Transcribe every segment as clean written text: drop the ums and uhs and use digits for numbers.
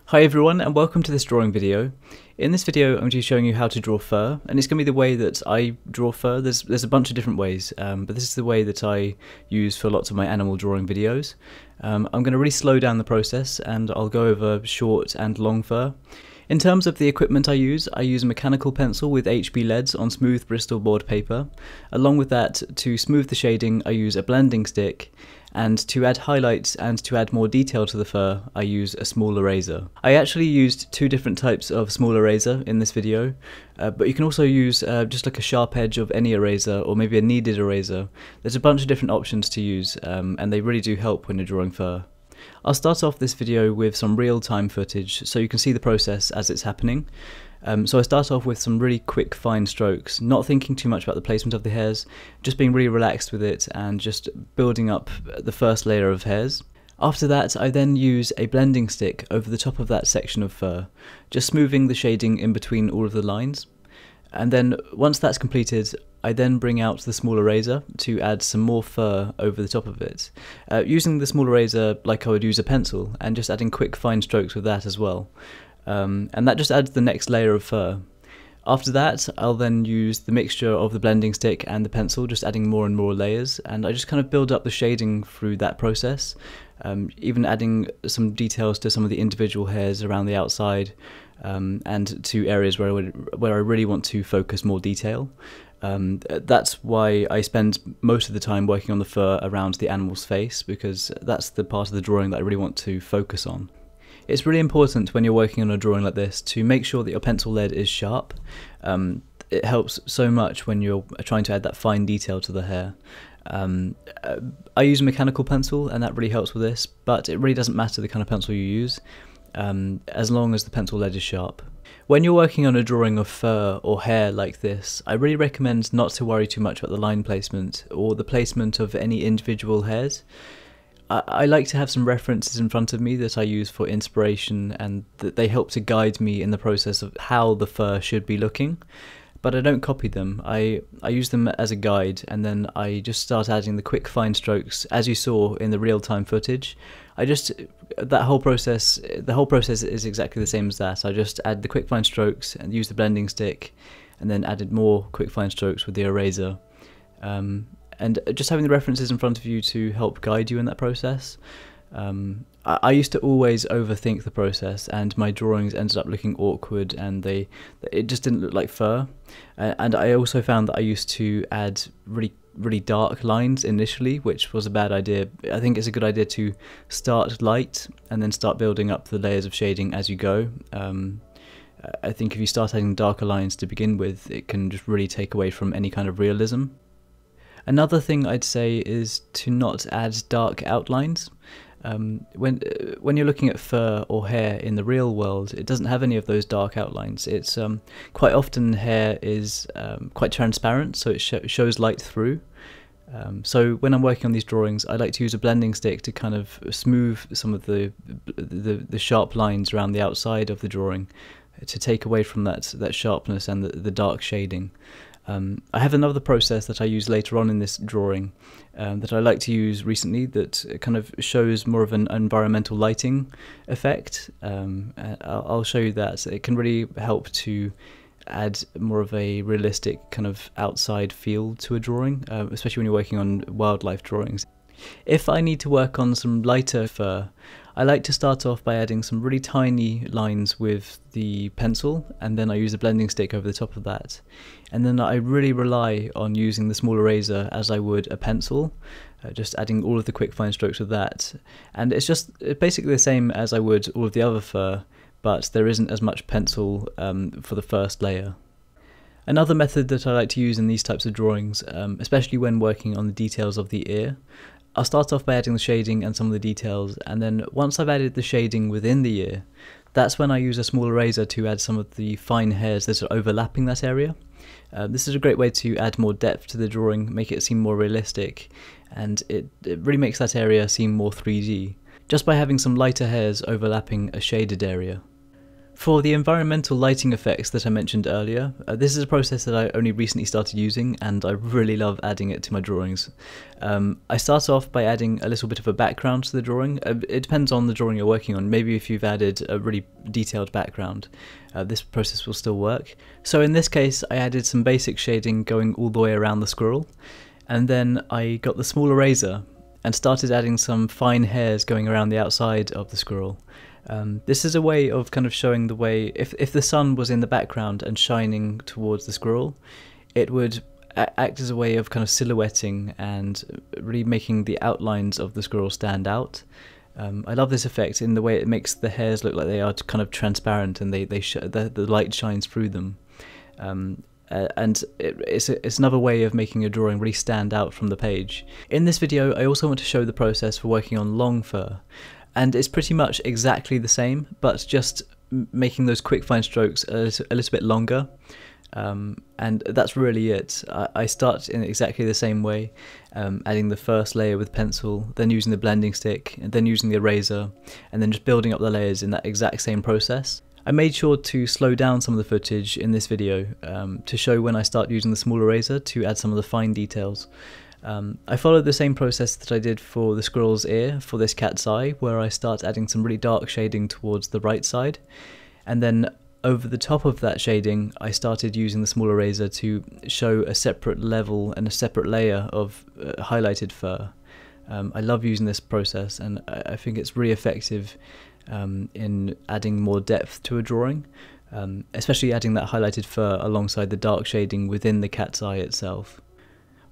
Hi everyone and welcome to this drawing video. In this video I'm going to be showing you how to draw fur, and it's going to be the way that I draw fur. There's a bunch of different ways, but this is the way that I use for lots of my animal drawing videos. I'm going to really slow down the process and I'll go over short and long fur. In terms of the equipment I use a mechanical pencil with HB leads on smooth Bristol board paper. Along with that, to smooth the shading I use a blending stick, and to add highlights and to add more detail to the fur I use a small eraser. I actually used two different types of small eraser in this video, but you can also use just like a sharp edge of any eraser or maybe a kneaded eraser. There's a bunch of different options to use and they really do help when you're drawing fur. I'll start off this video with some real-time footage so you can see the process as it's happening. So I start off with some really quick fine strokes, not thinking too much about the placement of the hairs, just being really relaxed with it and just building up the first layer of hairs. After that I then use a blending stick over the top of that section of fur, just smoothing the shading in between all of the lines. And then once that's completed, I then bring out the small eraser to add some more fur over the top of it, using the small eraser like I would use a pencil and just adding quick fine strokes with that as well. And that just adds the next layer of fur. After that I'll then use the mixture of the blending stick and the pencil, just adding more and more layers, and I just kind of build up the shading through that process, even adding some details to some of the individual hairs around the outside, and to areas where I really want to focus more detail. That's why I spend most of the time working on the fur around the animal's face, because that's the part of the drawing that I really want to focus on. It's really important when you're working on a drawing like this to make sure that your pencil lead is sharp. It helps so much when you're trying to add that fine detail to the hair. I use a mechanical pencil and that really helps with this, but it really doesn't matter the kind of pencil you use, as long as the pencil lead is sharp. When you're working on a drawing of fur or hair like this, I really recommend not to worry too much about the line placement or the placement of any individual hairs. I like to have some references in front of me that I use for inspiration, and that they help to guide me in the process of how the fur should be looking, but I don't copy them. I use them as a guide, and then I just start adding the quick fine strokes as you saw in the real-time footage. The whole process is exactly the same as that. I just add the quick fine strokes and use the blending stick, and then added more quick fine strokes with the eraser. And just having the references in front of you to help guide you in that process. I used to always overthink the process, and my drawings ended up looking awkward, and it just didn't look like fur. And I also found that I used to add really dark lines initially, which was a bad idea. I think it's a good idea to start light and then start building up the layers of shading as you go. I think if you start adding darker lines to begin with, it can just really take away from any kind of realism. Another thing I'd say is to not add dark outlines. When you're looking at fur or hair in the real world, it doesn't have any of those dark outlines. It's quite often hair is quite transparent, so it shows light through. So when I'm working on these drawings, I like to use a blending stick to kind of smooth some of the sharp lines around the outside of the drawing, to take away from that sharpness and the dark shading. I have another process that I use later on in this drawing that I like to use recently that kind of shows more of an environmental lighting effect. I'll show you that. It can really help to add more of a realistic kind of outside feel to a drawing, especially when you're working on wildlife drawings. If I need to work on some lighter fur, I like to start off by adding some really tiny lines with the pencil, and then I use a blending stick over the top of that. And then I really rely on using the small eraser as I would a pencil, just adding all of the quick fine strokes with that. And it's basically the same as I would all of the other fur, but there isn't as much pencil for the first layer. Another method that I like to use in these types of drawings, especially when working on the details of the ear, I'll start off by adding the shading and some of the details, and then once I've added the shading within the ear, that's when I use a small eraser to add some of the fine hairs that are overlapping that area. This is a great way to add more depth to the drawing, make it seem more realistic, and it really makes that area seem more 3D, just by having some lighter hairs overlapping a shaded area. For the environmental lighting effects that I mentioned earlier, this is a process that I only recently started using, and I really love adding it to my drawings. I start off by adding a little bit of a background to the drawing. It depends on the drawing you're working on. Maybe if you've added a really detailed background, this process will still work. So in this case, I added some basic shading going all the way around the squirrel, and then I got the small eraser and started adding some fine hairs going around the outside of the squirrel. This is a way of kind of showing the way, if the sun was in the background and shining towards the squirrel, it would act as a way of kind of silhouetting and really making the outlines of the squirrel stand out. I love this effect in the way it makes the hairs look like they are kind of transparent and the light shines through them. And it's another way of making a drawing really stand out from the page. In this video, I also want to show the process for working on long fur. And it's pretty much exactly the same, but just making those quick fine strokes a little bit longer. And that's really it. I start in exactly the same way, adding the first layer with pencil, then using the blending stick, and then using the eraser, and then just building up the layers in that exact same process. I made sure to slow down some of the footage in this video to show when I start using the small eraser to add some of the fine details. I followed the same process that I did for the squirrel's ear for this cat's eye, where I start adding some really dark shading towards the right side, and then over the top of that shading I started using the small eraser to show a separate level and a separate layer of highlighted fur. I love using this process, and I think it's really effective in adding more depth to a drawing, especially adding that highlighted fur alongside the dark shading within the cat's eye itself.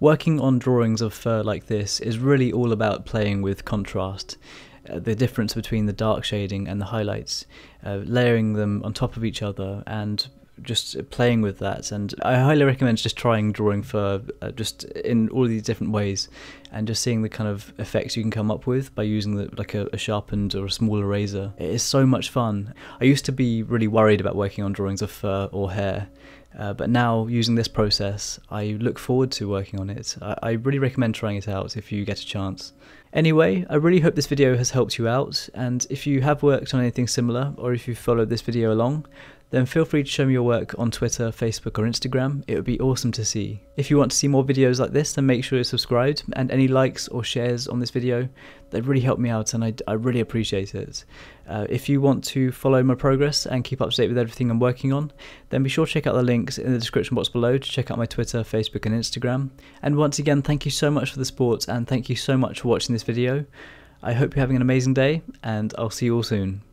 Working on drawings of fur like this is really all about playing with contrast, the difference between the dark shading and the highlights, layering them on top of each other and just playing with that. And I highly recommend just trying drawing fur just in all these different ways and just seeing the kind of effects you can come up with by using like a sharpened or a small eraser. It is so much fun. I used to be really worried about working on drawings of fur or hair. But now, using this process, I look forward to working on it. I really recommend trying it out if you get a chance. Anyway, I really hope this video has helped you out, and if you have worked on anything similar, or if you followed this video along, then feel free to show me your work on Twitter, Facebook or Instagram. It would be awesome to see. If you want to see more videos like this, then make sure you're subscribed, and any likes or shares on this video, they really help me out and I really appreciate it. If you want to follow my progress and keep up to date with everything I'm working on, then be sure to check out the links in the description box below to check out my Twitter, Facebook and Instagram. And once again, thank you so much for the support and thank you so much for watching this video. I hope you're having an amazing day, and I'll see you all soon.